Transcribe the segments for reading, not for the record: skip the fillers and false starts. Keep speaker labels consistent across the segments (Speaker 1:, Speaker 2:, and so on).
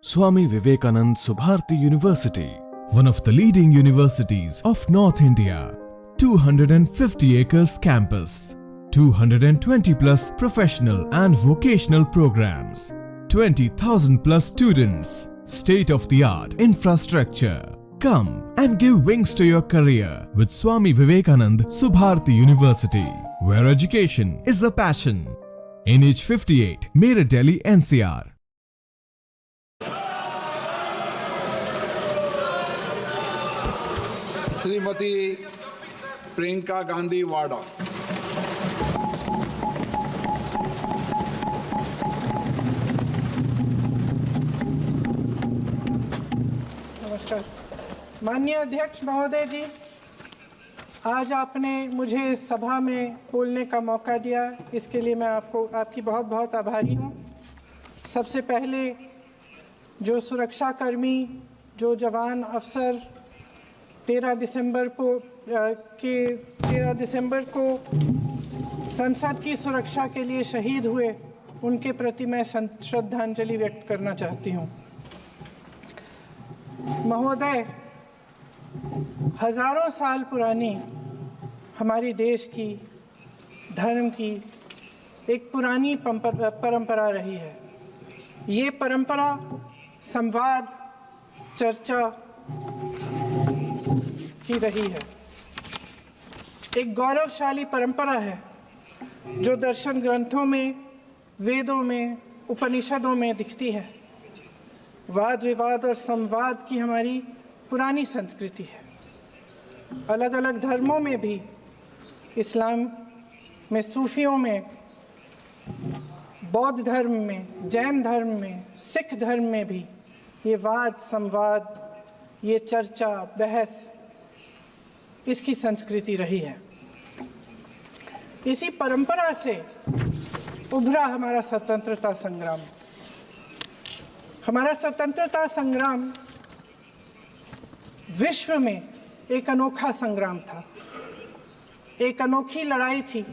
Speaker 1: Swami Vivekanand Subharti University, one of the leading universities of North India. 250 acres campus, 220 plus professional and vocational programs, 20,000 plus students, state-of-the-art infrastructure. Come and give wings to your career with Swami Vivekanand Subharti University, where education is a passion. NH58, Meerut, Delhi, NCR.
Speaker 2: Shrimati Priyanka Gandhi Vadra.
Speaker 3: नमस्कार माननीय अध्यक्ष महोदय जी, आज आपने मुझे इस सभा में बोलने का मौका दिया, इसके लिए मैं आपकी बहुत बहुत आभारी हूँ। सबसे पहले जो सुरक्षाकर्मी, जो जवान अफसर 13 दिसंबर को संसद की सुरक्षा के लिए शहीद हुए, उनके प्रति मैं श्रद्धांजलि व्यक्त करना चाहती हूँ। महोदय, हजारों साल पुरानी हमारी देश की, धर्म की एक पुरानी परंपरा रही है। ये परंपरा संवाद, चर्चा की रही है। एक गौरवशाली परंपरा है जो दर्शन ग्रंथों में, वेदों में, उपनिषदों में दिखती है। वाद विवाद और संवाद की हमारी पुरानी संस्कृति है। अलग अलग धर्मों में भी, इस्लाम में, सूफियों में, बौद्ध धर्म में, जैन धर्म में, सिख धर्म में भी ये वाद संवाद, ये चर्चा बहस, इसकी संस्कृति रही है। इसी परंपरा से उभरा हमारा स्वतंत्रता संग्राम। हमारा स्वतंत्रता संग्राम विश्व में एक अनोखा संग्राम था, एक अनोखी लड़ाई थी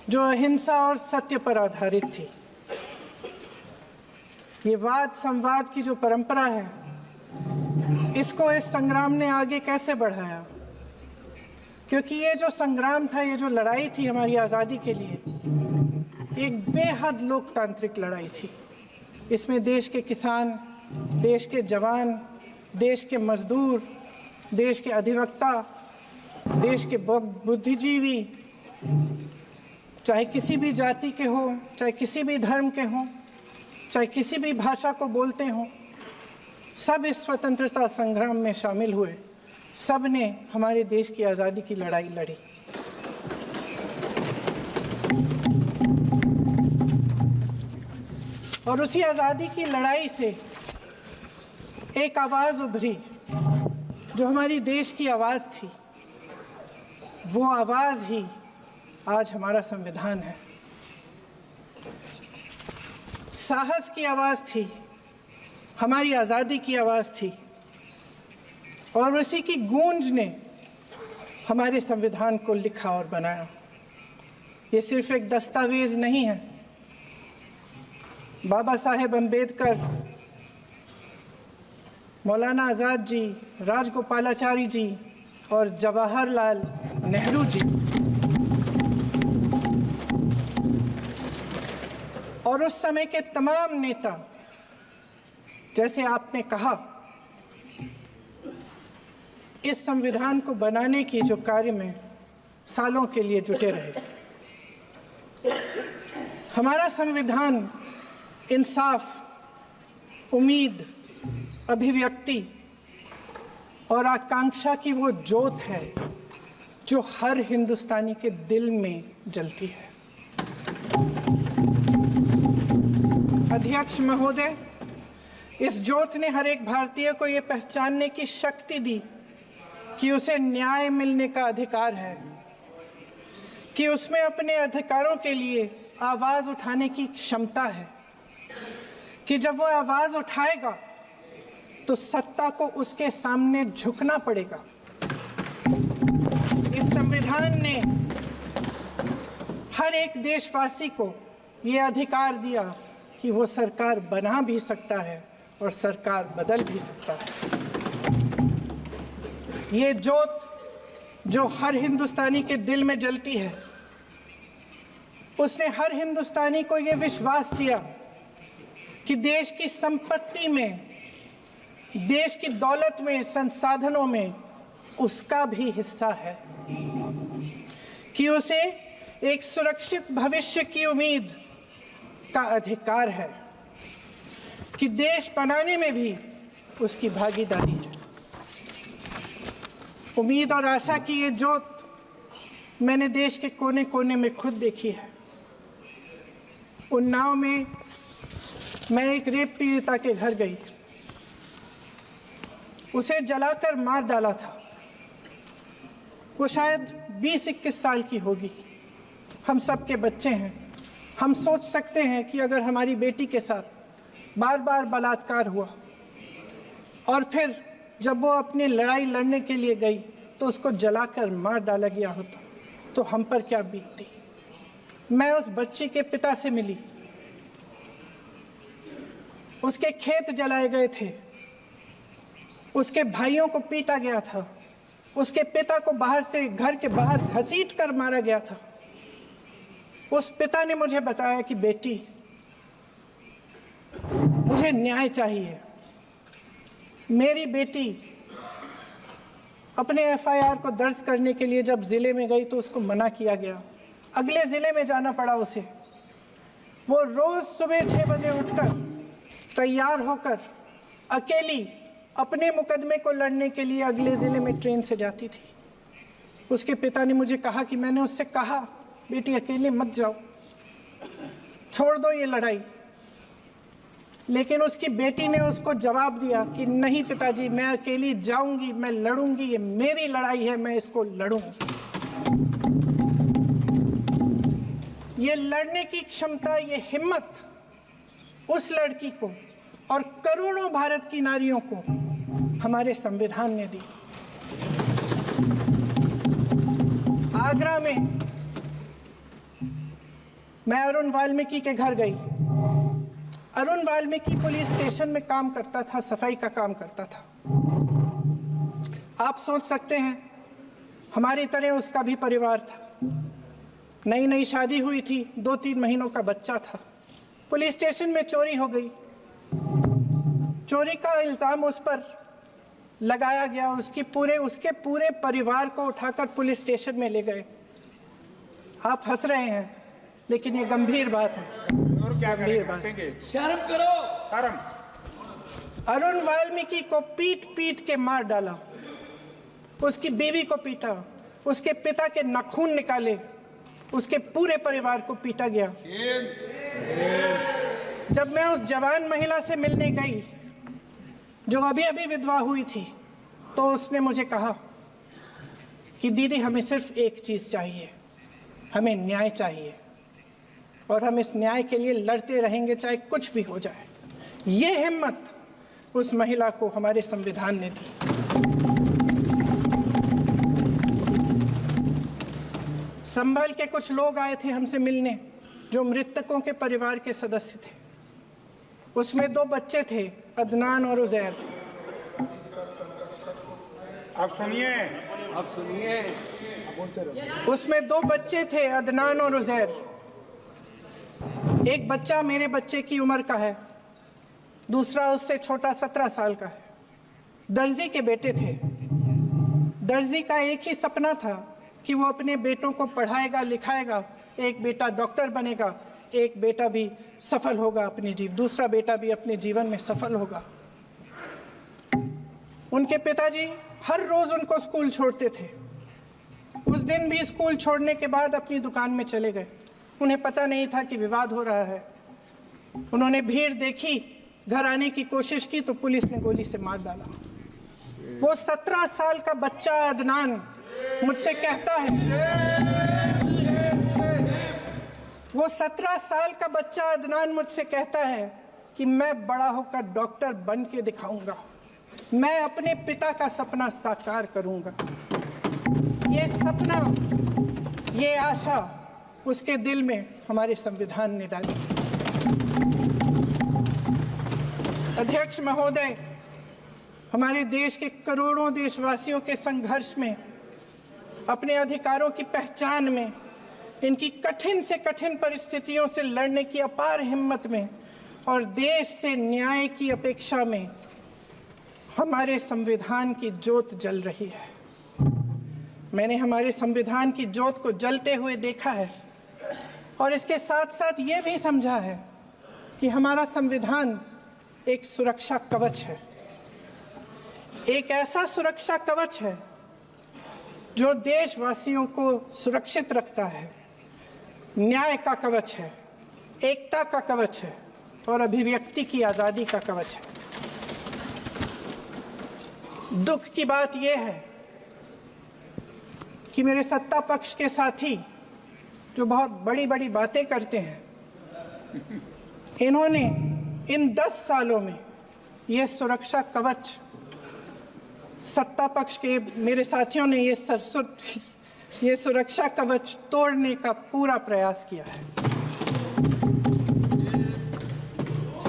Speaker 3: जो अहिंसा और सत्य पर आधारित थी। ये वाद संवाद की जो परंपरा है, इसको इस संग्राम ने आगे कैसे बढ़ाया? क्योंकि ये जो संग्राम था, ये जो लड़ाई थी हमारी आज़ादी के लिए, एक बेहद लोकतांत्रिक लड़ाई थी। इसमें देश के किसान, देश के जवान, देश के मजदूर, देश के अधिवक्ता, देश के बुद्धिजीवी, चाहे किसी भी जाति के हों, चाहे किसी भी धर्म के हों, चाहे किसी भी भाषा को बोलते हों, सब इस स्वतंत्रता संग्राम में शामिल हुए। सब ने हमारे देश की आज़ादी की लड़ाई लड़ी। और उसी आज़ादी की लड़ाई से एक आवाज़ उभरी जो हमारी देश की आवाज़ थी। वो आवाज़ ही आज हमारा संविधान है। साहस की आवाज़ थी, हमारी आज़ादी की आवाज़ थी, और उसी की गूंज ने हमारे संविधान को लिखा और बनाया। ये सिर्फ एक दस्तावेज नहीं है। बाबा साहेब अम्बेडकर, मौलाना आज़ाद जी, राजगोपालाचारी जी और जवाहरलाल नेहरू जी और उस समय के तमाम नेता, जैसे आपने कहा, इस संविधान को बनाने की जो कार्य में सालों के लिए जुटे रहे। हमारा संविधान इंसाफ, उम्मीद, अभिव्यक्ति और आकांक्षा की वो ज्योत है जो हर हिंदुस्तानी के दिल में जलती है। अध्यक्ष महोदय, इस ज्योत ने हर एक भारतीय को ये पहचानने की शक्ति दी कि उसे न्याय मिलने का अधिकार है, कि उसमें अपने अधिकारों के लिए आवाज़ उठाने की क्षमता है, कि जब वो आवाज़ उठाएगा तो सत्ता को उसके सामने झुकना पड़ेगा। इस संविधान ने हर एक देशवासी को ये अधिकार दिया कि वो सरकार बना भी सकता है और सरकार बदल भी सकता है। ये जोत जो हर हिंदुस्तानी के दिल में जलती है, उसने हर हिंदुस्तानी को ये विश्वास दिया कि देश की संपत्ति में, देश की दौलत में, संसाधनों में उसका भी हिस्सा है, कि उसे एक सुरक्षित भविष्य की उम्मीद का अधिकार है, कि देश बनाने में भी उसकी भागीदारी है। उम्मीद और आशा की ये जोत मैंने देश के कोने कोने में खुद देखी है। उन्नाव में मैं एक रेप पीड़िता के घर गई, उसे जलाकर मार डाला था। वो शायद 20-21 साल की होगी। हम सबके बच्चे हैं। हम सोच सकते हैं कि अगर हमारी बेटी के साथ बार बार बलात्कार हुआ और फिर जब वो अपनी लड़ाई लड़ने के लिए गई तो उसको जलाकर मार डाला गया होता तो हम पर क्या बीतती। मैं उस बच्ची के पिता से मिली। उसके खेत जलाए गए थे, उसके भाइयों को पीटा गया था, उसके पिता को बाहर से घर के बाहर घसीट कर मारा गया था। उस पिता ने मुझे बताया कि बेटी, मुझे न्याय चाहिए। मेरी बेटी अपने एफआईआर को दर्ज करने के लिए जब जिले में गई तो उसको मना किया गया। अगले जिले में जाना पड़ा उसे। वो रोज सुबह 6 बजे उठकर तैयार होकर अकेली अपने मुकदमे को लड़ने के लिए अगले जिले में ट्रेन से जाती थी। उसके पिता ने मुझे कहा कि मैंने उससे कहा, बेटी अकेले मत जाओ, छोड़ दो ये लड़ाई। लेकिन उसकी बेटी ने उसको जवाब दिया कि नहीं पिताजी, मैं अकेली जाऊंगी, मैं लड़ूंगी, ये मेरी लड़ाई है, मैं इसको लड़ूंगी। ये लड़ने की क्षमता, ये हिम्मत उस लड़की को और करोड़ों भारत की नारियों को हमारे संविधान ने दी। आगरा में मैं अरुण वाल्मीकि के घर गई। अरुण वाल्मीकि पुलिस स्टेशन में काम करता था, सफाई का काम करता था। आप सोच सकते हैं हमारी तरह उसका भी परिवार था। नई नई शादी हुई थी, 2-3 महीनों का बच्चा था। पुलिस स्टेशन में चोरी हो गई। चोरी का इल्जाम उस पर लगाया गया। उसके पूरे परिवार को उठाकर पुलिस स्टेशन में ले गए। आप हंस रहे हैं, लेकिन ये गंभीर बात है।
Speaker 2: और क्या
Speaker 3: गंभीर बात।
Speaker 4: शर्म करो,
Speaker 2: शर्म।
Speaker 3: अरुण वाल्मीकि को पीट पीट के मार डाला, उसकी बीवी को पीटा, उसके पिता के नाखून निकाले, उसके पूरे परिवार को पीटा गया। जब मैं उस जवान महिला से मिलने गई जो अभी अभी विधवा हुई थी, तो उसने मुझे कहा कि दीदी, हमें सिर्फ एक चीज चाहिए, हमें न्याय चाहिए और हम इस न्याय के लिए लड़ते रहेंगे, चाहे कुछ भी हो जाए। ये हिम्मत उस महिला को हमारे संविधान ने दी। संभल के कुछ लोग आए थे हमसे मिलने, जो मृतकों के परिवार के सदस्य थे। उसमें 2 बच्चे थे, अदनान और उजैर।
Speaker 2: अब सुनिए।
Speaker 3: उसमें 2 बच्चे थे, अदनान और उजैर। एक बच्चा मेरे बच्चे की उम्र का है, दूसरा उससे छोटा 17 साल का है। दर्जी के बेटे थे। दर्जी का एक ही सपना था कि वो अपने बेटों को पढ़ाएगा, लिखाएगा। एक बेटा डॉक्टर बनेगा, एक बेटा भी सफल होगा दूसरा बेटा भी अपने जीवन में सफल होगा। उनके पिताजी हर रोज उनको स्कूल छोड़ते थे। उस दिन भी स्कूल छोड़ने के बाद अपनी दुकान में चले गए। उन्हें पता नहीं था कि विवाद हो रहा है। उन्होंने भीड़ देखी, घर आने की कोशिश की तो पुलिस ने गोली से मार डाला। वो 17 साल का बच्चा अदनान मुझसे कहता है, वो 17 साल का बच्चा अदनान मुझसे कहता है कि मैं बड़ा होकर डॉक्टर बन के दिखाऊंगा, मैं अपने पिता का सपना साकार करूंगा। ये सपना, ये आशा उसके दिल में हमारे संविधान ने डाली। अध्यक्ष महोदय, हमारे देश के करोड़ों देशवासियों के संघर्ष में, अपने अधिकारों की पहचान में, इनकी कठिन से कठिन परिस्थितियों से लड़ने की अपार हिम्मत में और देश से न्याय की अपेक्षा में हमारे संविधान की ज्योत जल रही है। मैंने हमारे संविधान की ज्योत को जलते हुए देखा है और इसके साथ साथ ये भी समझा है कि हमारा संविधान एक सुरक्षा कवच है, एक ऐसा सुरक्षा कवच है जो देशवासियों को सुरक्षित रखता है, न्याय का कवच है, एकता का कवच है और अभिव्यक्ति की आज़ादी का कवच है। दुख की बात यह है कि मेरे सत्ता पक्ष के साथी जो बहुत बड़ी बड़ी बातें करते हैं, इन्होंने इन 10 सालों में यह सुरक्षा कवच, सत्ता पक्ष के मेरे साथियों ने ये सुरक्षा कवच तोड़ने का पूरा प्रयास किया है।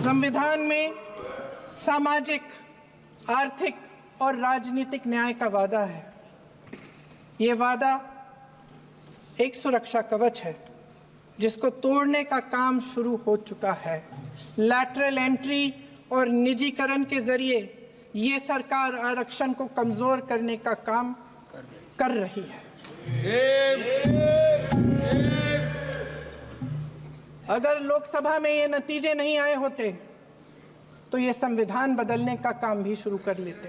Speaker 3: संविधान में सामाजिक, आर्थिक और राजनीतिक न्याय का वादा है। ये वादा एक सुरक्षा कवच है जिसको तोड़ने का काम शुरू हो चुका है। लैटरल एंट्री और निजीकरण के जरिए ये सरकार आरक्षण को कमजोर करने का काम कर रही है। अगर लोकसभा में ये नतीजे नहीं आए होते तो ये संविधान बदलने का काम भी शुरू कर लेते।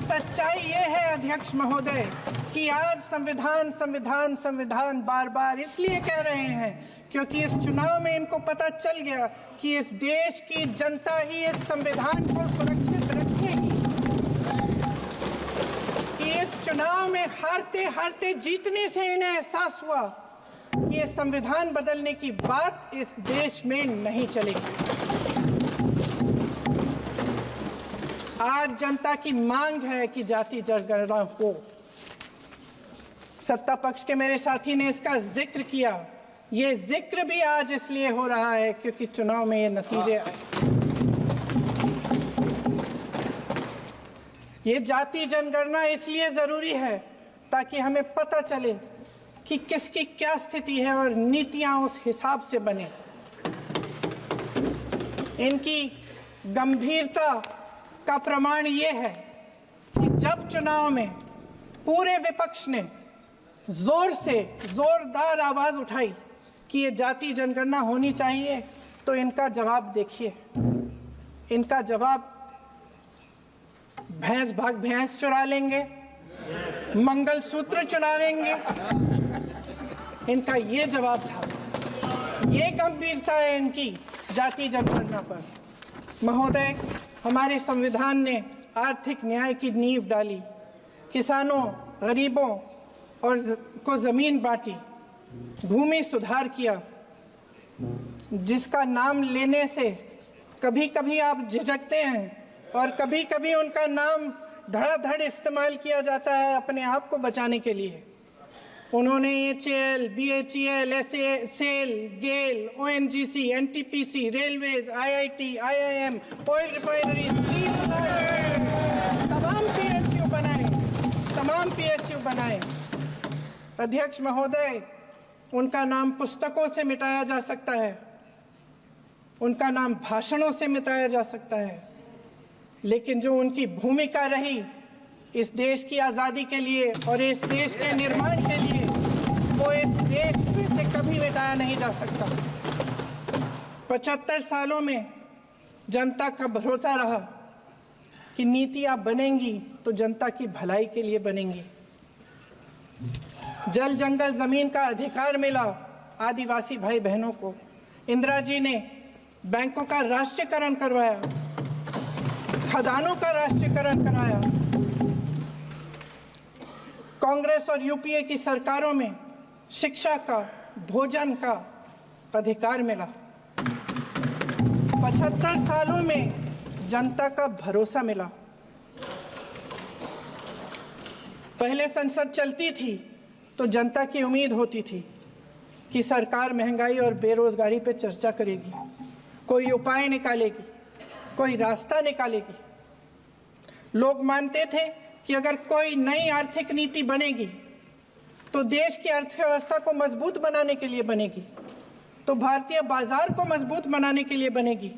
Speaker 3: सच्चाई ये है अध्यक्ष महोदय कि आज संविधान बार बार इसलिए कह रहे हैं क्योंकि इस चुनाव में इनको पता चल गया कि इस देश की जनता ही इस संविधान को सुरक्षित रखेगी, कि इस चुनाव में हारते हारते जीतने से इन्हें एहसास हुआ कि ये संविधान बदलने की बात इस देश में नहीं चलेगी। आज जनता की मांग है कि जाति जनगणना हो। सत्ता पक्ष के मेरे साथी ने इसका जिक्र किया। ये जिक्र भी आज इसलिए हो रहा है क्योंकि चुनाव में ये नतीजे आए। ये जाति जनगणना इसलिए जरूरी है ताकि हमें पता चले कि किसकी क्या स्थिति है और नीतियां उस हिसाब से बने। इनकी गंभीरता का प्रमाण ये है कि जब चुनाव में पूरे विपक्ष ने जोरदार आवाज उठाई कि ये जाति जनगणना होनी चाहिए, तो इनका जवाब देखिए। इनका जवाब भैंस भाग भैंस चुरा लेंगे, मंगलसूत्र चुरा लेंगे, इनका ये जवाब था। ये गंभीरता है इनकी जाति जनगणना पर। महोदय, हमारे संविधान ने आर्थिक न्याय की नींव डाली, किसानों, गरीबों और को जमीन बांटी, भूमि सुधार किया, जिसका नाम लेने से कभी कभी आप झिझकते हैं और कभी कभी उनका नाम धड़ाधड़ इस्तेमाल किया जाता है अपने आप को बचाने के लिए। उन्होंने HAL, BHEL, SAIL, GAIL, ONGC, NTPC, railways, IIT, IIM, oil refinery, तमाम PSU बनाए। अध्यक्ष महोदय, उनका नाम पुस्तकों से मिटाया जा सकता है, उनका नाम भाषणों से मिटाया जा सकता है, लेकिन जो उनकी भूमिका रही इस देश की आज़ादी के लिए और इस देश के निर्माण के लिए, वो इस देश में से कभी मिटाया नहीं जा सकता। 75 सालों में जनता का भरोसा रहा कि नीतियां बनेंगी तो जनता की भलाई के लिए बनेंगी। जल जंगल जमीन का अधिकार मिला आदिवासी भाई बहनों को। इंदिरा जी ने बैंकों का राष्ट्रीयकरण करवाया, खदानों का राष्ट्रीयकरण कराया। कांग्रेस और यूपीए की सरकारों में शिक्षा का, भोजन का अधिकार मिला। 75 सालों में जनता का भरोसा मिला। पहले संसद चलती थी तो जनता की उम्मीद होती थी कि सरकार महंगाई और बेरोजगारी पर चर्चा करेगी, कोई उपाय निकालेगी, कोई रास्ता निकालेगी। लोग मानते थे कि अगर कोई नई आर्थिक नीति बनेगी तो देश की अर्थव्यवस्था को मजबूत बनाने के लिए बनेगी, तो भारतीय बाजार को मजबूत बनाने के लिए बनेगी,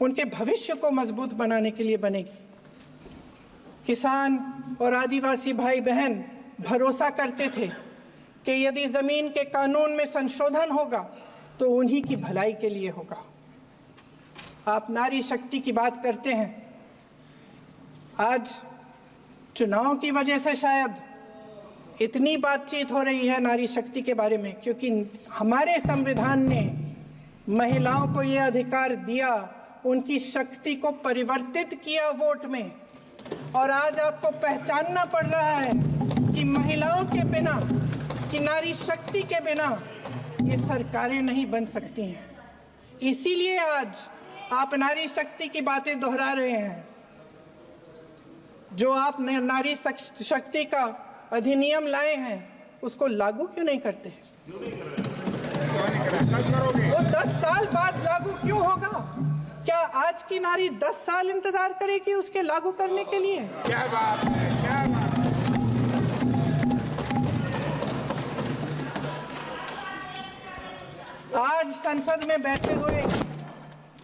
Speaker 3: उनके भविष्य को मजबूत बनाने के लिए बनेगी। किसान और आदिवासी भाई बहन भरोसा करते थे कि यदि जमीन के कानून में संशोधन होगा तो उन्हीं की भलाई के लिए होगा। आप नारी शक्ति की बात करते हैं। आज चुनाव की वजह से शायद इतनी बातचीत हो रही है नारी शक्ति के बारे में, क्योंकि हमारे संविधान ने महिलाओं को यह अधिकार दिया, उनकी शक्ति को परिवर्तित किया वोट में। और आज आपको पहचानना पड़ रहा है कि महिलाओं के बिना, कि नारी शक्ति के बिना ये सरकारें नहीं बन सकती हैं। इसीलिए आज आप नारी शक्ति की बातें दोहरा रहे हैं। जो आप नारी शक्ति का अधिनियम लाए हैं उसको लागू क्यों नहीं करते? वो 10 साल बाद लागू क्यों होगा? क्या आज की नारी 10 साल इंतजार करेगी उसके लागू करने के लिए?
Speaker 2: क्या बात है, क्या बात है।
Speaker 3: आज संसद में बैठे हुए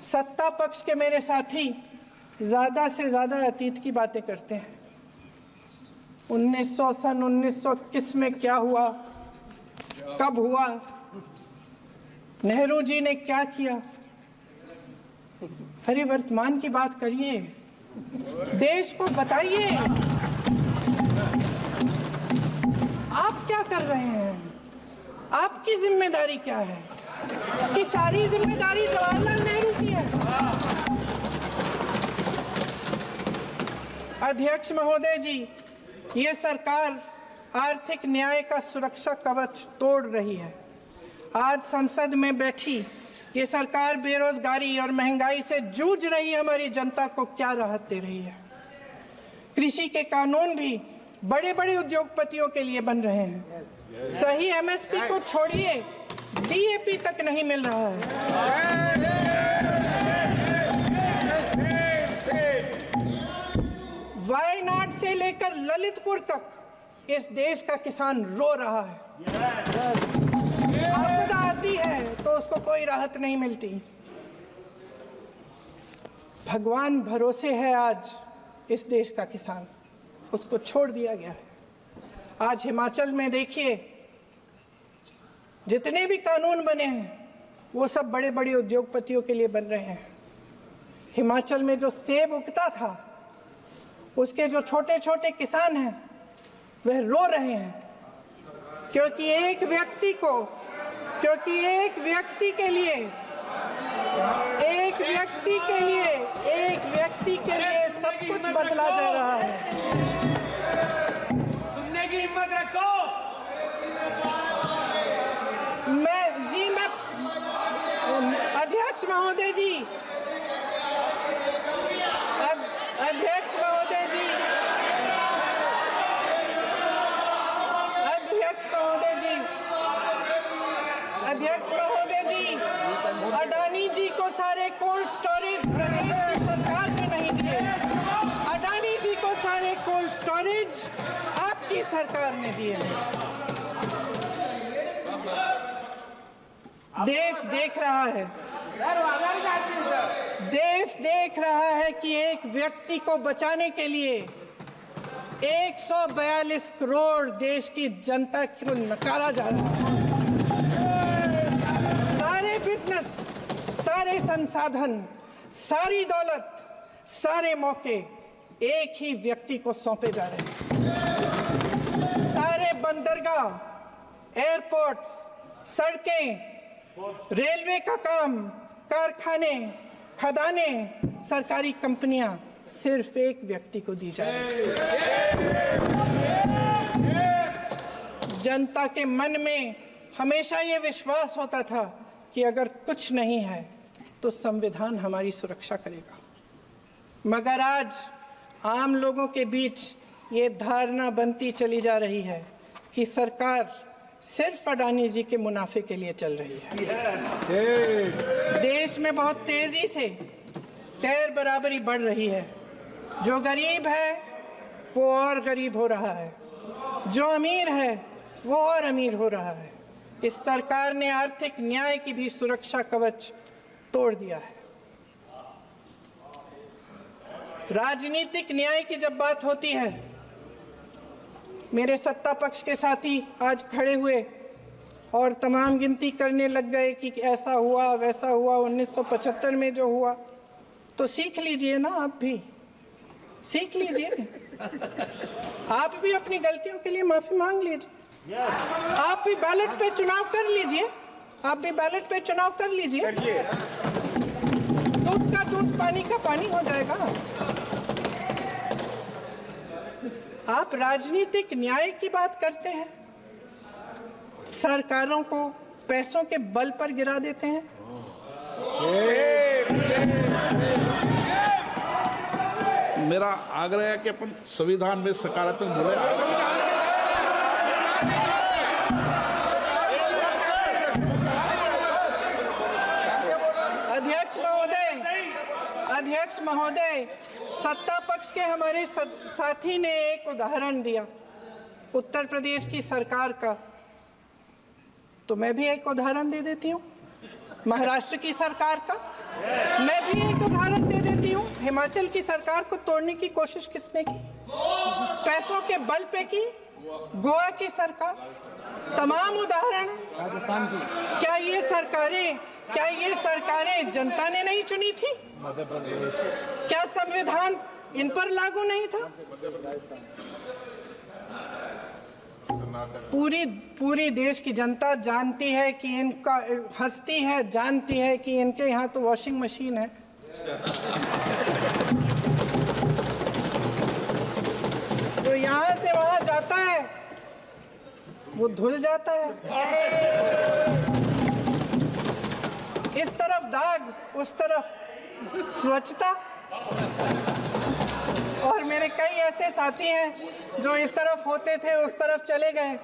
Speaker 3: सत्ता पक्ष के मेरे साथी ज्यादा से ज्यादा अतीत की बातें करते हैं। 1900 किस में क्या हुआ, कब हुआ, नेहरू जी ने क्या किया। अरे वर्तमान की बात करिए, देश को बताइए आप क्या कर रहे हैं, आपकी जिम्मेदारी क्या है? कि सारी जिम्मेदारी जवाहरलाल नेहरू की है। अध्यक्ष महोदय जी, ये सरकार आर्थिक न्याय का सुरक्षा कवच तोड़ रही है। आज संसद में बैठी ये सरकार बेरोजगारी और महंगाई से जूझ रही हमारी जनता को क्या राहत दे रही है? कृषि के कानून भी बड़े बड़े उद्योगपतियों के लिए बन रहे हैं। सही एमएसपी को छोड़िए, डीएपी तक नहीं मिल रहा है। वायनाड से लेकर ललितपुर तक इस देश का किसान रो रहा है। आपदा आती है तो उसको कोई राहत नहीं मिलती। भगवान भरोसे है आज इस देश का किसान, उसको छोड़ दिया गया है। आज हिमाचल में देखिए, जितने भी कानून बने हैं वो सब बड़े बड़े उद्योगपतियों के लिए बन रहे हैं। हिमाचल में जो सेब उगता था उसके जो छोटे छोटे किसान हैं वह रो रहे हैं, क्योंकि एक व्यक्ति के लिए सब कुछ बदला जा रहा है।
Speaker 4: सुनने की हिम्मत रखो।
Speaker 3: मैं अध्यक्ष महोदय जी, अध्यक्ष महोदय जी, अडानी जी को सारे कोल्ड स्टोरेज प्रदेश की सरकार ने नहीं दिए। अडानी जी को सारे कोल्ड स्टोरेज आपकी सरकार ने दिए हैं। देश देख रहा है कि एक व्यक्ति को बचाने के लिए 142 करोड़ देश की जनता को नकारा जा रहा है। सारे बिजनेस, सारे संसाधन, सारी दौलत, सारे मौके एक ही व्यक्ति को सौंपे जा रहे हैं। सारे बंदरगाह, एयरपोर्ट्स, सड़कें, रेलवे का काम, कारखाने, खदाने, सरकारी कंपनियां सिर्फ एक व्यक्ति को दी जा रही है। जनता के मन में हमेशा ये विश्वास होता था कि अगर कुछ नहीं है तो संविधान हमारी सुरक्षा करेगा, मगर आज आम लोगों के बीच ये धारणा बनती चली जा रही है कि सरकार सिर्फ अडानी जी के मुनाफे के लिए चल रही है। देश में बहुत तेजी से गैर बराबरी बढ़ रही है। जो गरीब है वो और गरीब हो रहा है, जो अमीर है वो और अमीर हो रहा है। इस सरकार ने आर्थिक न्याय की भी सुरक्षा कवच तोड़ दिया है। राजनीतिक न्याय की जब बात होती है, मेरे सत्ता पक्ष के साथी आज खड़े हुए और तमाम गिनती करने लग गए कि ऐसा हुआ वैसा हुआ, 1975 में जो हुआ। तो सीख लीजिए ना, आप भी सीख लीजिए, आप भी अपनी गलतियों के लिए माफी मांग लीजिए। आप भी बैलेट पे चुनाव कर लीजिए, आप भी बैलेट पे चुनाव कर लीजिए। दूध का दूध, पानी का पानी हो जाएगा। आप राजनीतिक न्याय की बात करते हैं, सरकारों को पैसों के बल पर गिरा देते हैं।
Speaker 4: मेरा आग्रह है कि अपन संविधान में सकारात्मक बोले।
Speaker 3: अध्यक्ष महोदय, सत्ता पक्ष के हमारे साथी ने एक उदाहरण दिया उत्तर प्रदेश की सरकार का, तो मैं भी एक उदाहरण दे देती हूँ महाराष्ट्र की सरकार का। मैं भी एक उदाहरण दे देती हूँ हिमाचल की सरकार को तोड़ने की कोशिश किसने की, पैसों के बल पे की, गोवा की सरकार। तमाम उदाहरण
Speaker 5: राजस्थान की।
Speaker 3: क्या ये सरकारें जनता ने नहीं चुनी थी? क्या संविधान इन पर लागू नहीं था? पूरी देश की जनता जानती है कि इनका हंसती है, जानती है कि इनके यहाँ तो वॉशिंग मशीन है। तो यहाँ से वहां जाता है वो धुल जाता है। इस तरफ दाग, उस तरफ स्वच्छता। और मेरे कई ऐसे साथी हैं जो इस तरफ होते थे उस तरफ चले गए,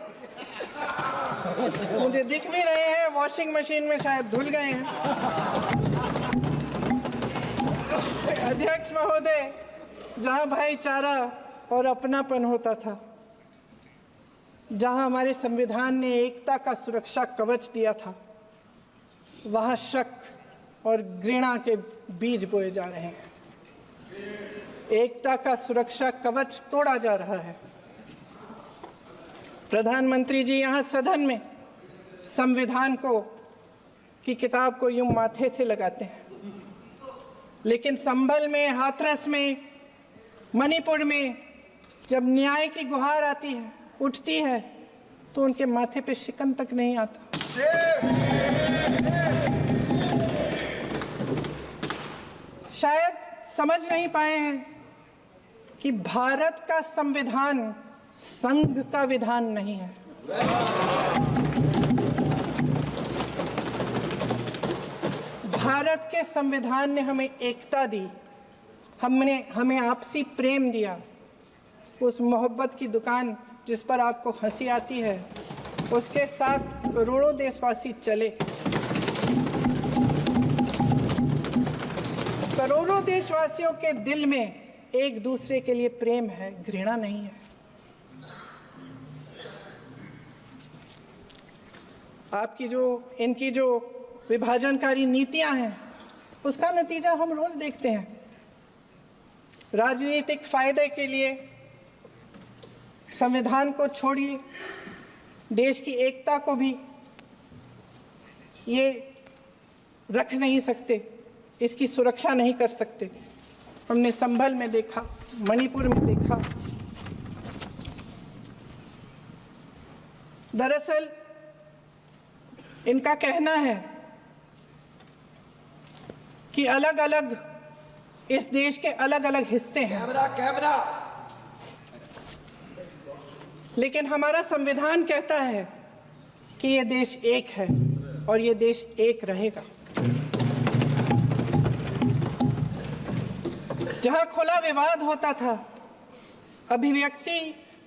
Speaker 3: मुझे दिख भी रहे हैं वॉशिंग मशीन में, शायद धुल गए हैं। अध्यक्ष महोदय, जहां भाईचारा और अपनापन होता था, जहां हमारे संविधान ने एकता का सुरक्षा कवच दिया था, वहां शक और घृणा के बीज बोए जा रहे हैं। एकता का सुरक्षा कवच तोड़ा जा रहा है। प्रधानमंत्री जी यहाँ सदन में संविधान की किताब को यूं माथे से लगाते हैं, लेकिन संभल में, हाथरस में, मणिपुर में जब न्याय की गुहार आती है, उठती है, तो उनके माथे पे शिकन तक नहीं आता। शायद समझ नहीं पाए हैं कि भारत का संविधान संघ का विधान नहीं है। भारत के संविधान ने हमें एकता दी, हमें आपसी प्रेम दिया। उस मोहब्बत की दुकान जिस पर आपको हंसी आती है, उसके साथ करोड़ों देशवासी चले। करोड़ों देशवासियों के दिल में एक दूसरे के लिए प्रेम है, घृणा नहीं है। इनकी जो विभाजनकारी नीतियां हैं, उसका नतीजा हम रोज देखते हैं। राजनीतिक फायदे के लिए संविधान को छोड़िए, देश की एकता को भी ये रख नहीं सकते, इसकी सुरक्षा नहीं कर सकते। हमने संभल में देखा, मणिपुर में देखा। दरअसल इनका कहना है कि अलग अलग इस देश के अलग अलग हिस्से हैं,
Speaker 5: कैमरा।
Speaker 3: लेकिन हमारा संविधान कहता है कि ये देश एक है और ये देश एक रहेगा। जहां खुला विवाद होता था, अभिव्यक्ति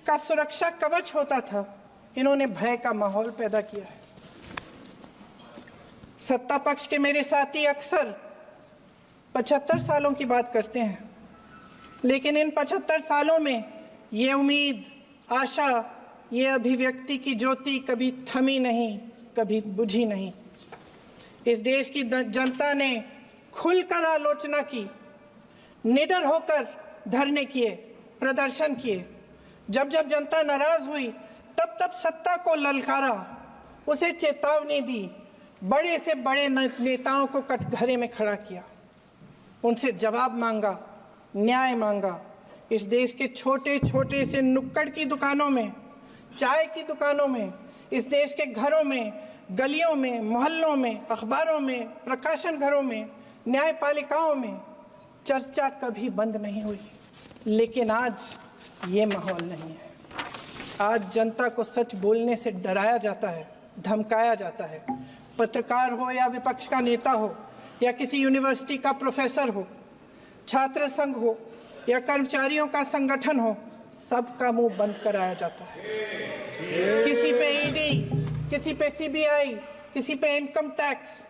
Speaker 3: का सुरक्षा कवच होता था, इन्होंने भय का माहौल पैदा किया है। सत्ता पक्ष के मेरे साथी अक्सर 75 सालों की बात करते हैं, लेकिन इन 75 सालों में ये उम्मीद, आशा, ये अभिव्यक्ति की ज्योति कभी थमी नहीं, कभी बुझी नहीं। इस देश की जनता ने खुलकर आलोचना की, निडर होकर धरने किए, प्रदर्शन किए। जब जब जनता नाराज हुई तब तब सत्ता को ललकारा, उसे चेतावनी दी, बड़े से बड़े नेताओं को कटघरे में खड़ा किया, उनसे जवाब मांगा, न्याय मांगा। इस देश के छोटे छोटे से नुक्कड़ की दुकानों में, चाय की दुकानों में, इस देश के घरों में, गलियों में, मोहल्लों में, अखबारों में, प्रकाशन घरों में, न्यायपालिकाओं में चर्चा कभी बंद नहीं हुई। लेकिन आज ये माहौल नहीं है। आज जनता को सच बोलने से डराया जाता है, धमकाया जाता है। पत्रकार हो या विपक्ष का नेता हो या किसी यूनिवर्सिटी का प्रोफेसर हो, छात्र संघ हो या कर्मचारियों का संगठन हो, सबका मुंह बंद कराया जाता है। किसी पे ईडी, किसी पे सीबीआई, किसी पे इनकम टैक्स,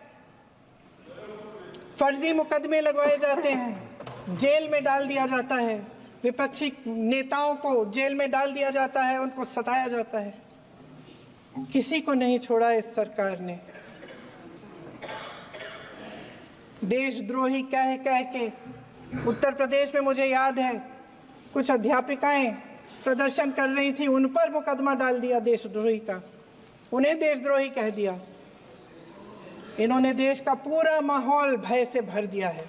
Speaker 3: फर्जी मुकदमे लगवाए जाते हैं, जेल में डाल दिया जाता है। विपक्षी नेताओं को जेल में डाल दिया जाता है, उनको सताया जाता है। किसी को नहीं छोड़ा इस सरकार ने। देशद्रोही कह कह के उत्तर प्रदेश में मुझे याद है कुछ अध्यापिकाएं प्रदर्शन कर रही थी, उन पर मुकदमा डाल दिया देशद्रोही का, उन्हें देशद्रोही कह दिया। इन्होंने देश का पूरा माहौल भय से भर दिया है।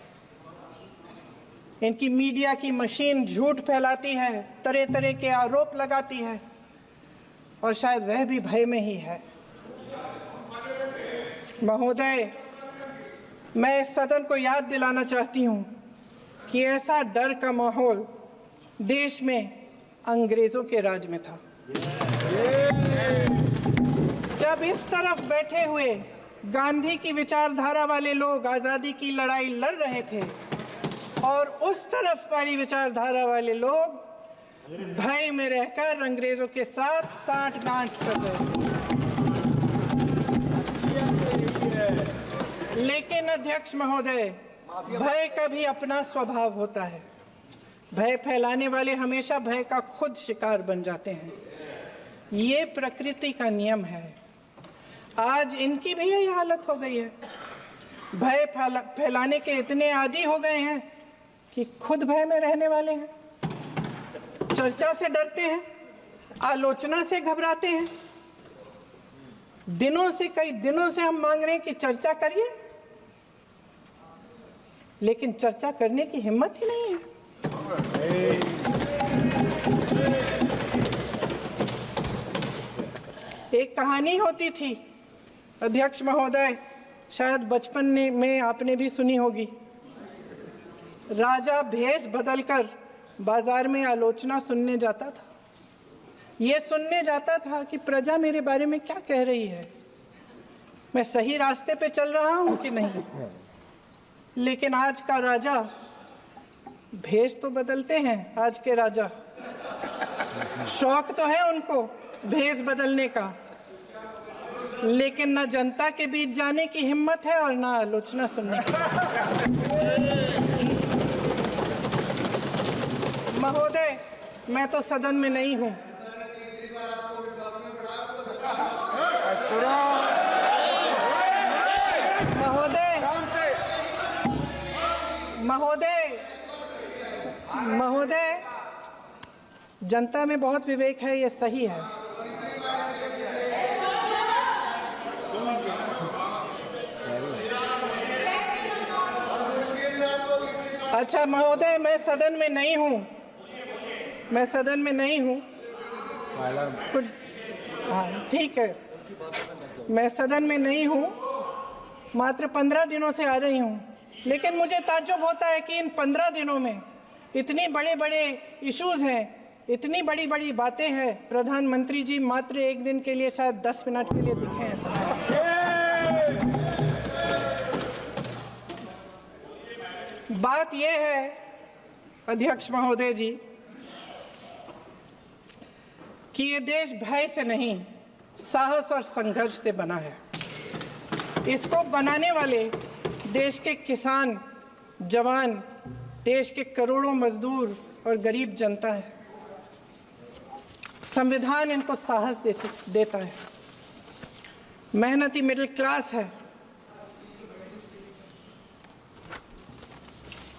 Speaker 3: इनकी मीडिया की मशीन झूठ फैलाती है, तरह तरह के आरोप लगाती है, और शायद वह भी भय में ही है। महोदय, मैं इस सदन को याद दिलाना चाहती हूँ कि ऐसा डर का माहौल देश में अंग्रेजों के राज में था। जब इस तरफ बैठे हुए गांधी की विचारधारा वाले लोग आज़ादी की लड़ाई लड़ रहे थे और उस तरफ वाली विचारधारा वाले लोग भय में रहकर अंग्रेजों के साथ साठ-गांठ कर रहे थे। लेकिन अध्यक्ष महोदय, भय का भी अपना स्वभाव होता है। भय फैलाने वाले हमेशा भय का खुद शिकार बन जाते हैं। ये प्रकृति का नियम है। आज इनकी भी यही हालत हो गई है। भय फैलाने के इतने आदी हो गए हैं कि खुद भय में रहने वाले हैं। चर्चा से डरते हैं, आलोचना से घबराते हैं। कई दिनों से हम मांग रहे हैं कि चर्चा करिए, लेकिन चर्चा करने की हिम्मत ही नहीं है। एक कहानी होती थी अध्यक्ष महोदय, शायद बचपन में आपने भी सुनी होगी। राजा भेष बदलकर बाजार में आलोचना सुनने जाता था। ये सुनने जाता था कि प्रजा मेरे बारे में क्या कह रही है, मैं सही रास्ते पे चल रहा हूं कि नहीं। लेकिन आज का राजा, भेष तो बदलते हैं आज के राजा, शौक तो है उनको भेष बदलने का, लेकिन ना जनता के बीच जाने की हिम्मत है और ना आलोचना सुनने की। महोदय, मैं तो सदन में नहीं हूं। महोदय, जनता में बहुत विवेक है, ये सही है। अच्छा महोदय, मैं सदन में नहीं हूँ, कुछ हाँ ठीक है, मैं सदन में नहीं हूँ, मात्र 15 दिनों से आ रही हूँ। लेकिन मुझे ताज्जुब होता है कि इन 15 दिनों में इतनी बड़े इश्यूज हैं, इतनी बड़ी बातें हैं। प्रधानमंत्री जी मात्र एक दिन के लिए, शायद 10 मिनट के लिए दिखे हैं सब। बात यह है अध्यक्ष महोदय जी कि ये देश भय से नहीं, साहस और संघर्ष से बना है। इसको बनाने वाले देश के किसान, जवान, देश के करोड़ों मजदूर और गरीब जनता है। संविधान इनको साहस देता है। मेहनती मिडिल क्लास है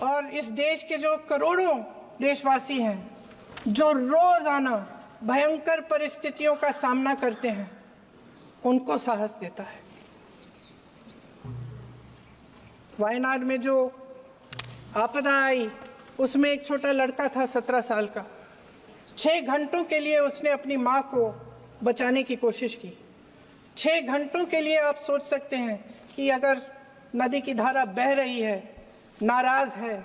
Speaker 3: और इस देश के जो करोड़ों देशवासी हैं, जो रोजाना भयंकर परिस्थितियों का सामना करते हैं, उनको साहस देता है। वायनाड में जो आपदा आई, उसमें एक छोटा लड़का था 17 साल का। 6 घंटों के लिए उसने अपनी माँ को बचाने की कोशिश की। 6 घंटों के लिए आप सोच सकते हैं कि अगर नदी की धारा बह रही है, नाराज है,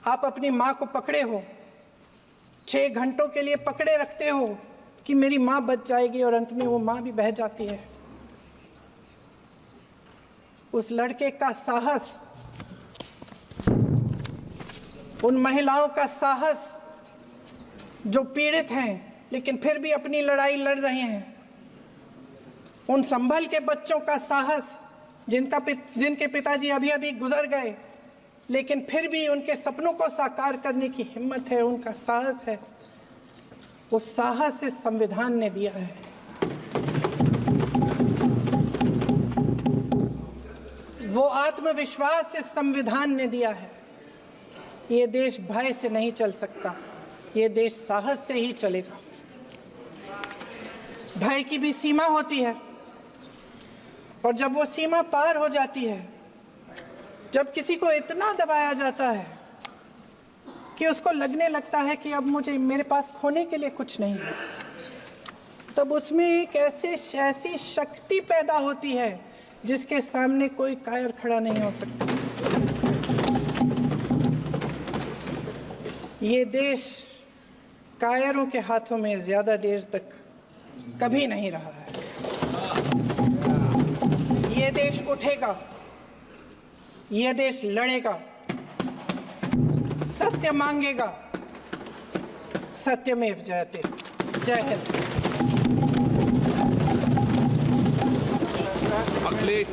Speaker 3: आप अपनी माँ को पकड़े हो, 6 घंटों के लिए पकड़े रखते हो कि मेरी माँ बच जाएगी, और अंत में वो माँ भी बह जाती है। उस लड़के का साहस, उन महिलाओं का साहस जो पीड़ित हैं लेकिन फिर भी अपनी लड़ाई लड़ रहे हैं, उन संभल के बच्चों का साहस जिनके पिताजी अभी अभी गुजर गए लेकिन फिर भी उनके सपनों को साकार करने की हिम्मत है, उनका साहस है। वो साहस इस संविधान ने दिया है। वो आत्मविश्वास इस संविधान ने दिया है। ये देश भय से नहीं चल सकता, ये देश साहस से ही चलेगा। भय की भी सीमा होती है, और जब वो सीमा पार हो जाती है, जब किसी को इतना दबाया जाता है कि उसको लगने लगता है कि अब मेरे पास खोने के लिए कुछ नहीं है, तब उसमें एक ऐसी शक्ति पैदा होती है जिसके सामने कोई कायर खड़ा नहीं हो सकता। ये देश कायरों के हाथों में ज्यादा देर तक कभी नहीं रहा है। ये देश उठेगा, ये देश लड़ेगा, सत्य मांगेगा, सत्यमेव जयते। जय हिंद।
Speaker 4: अगले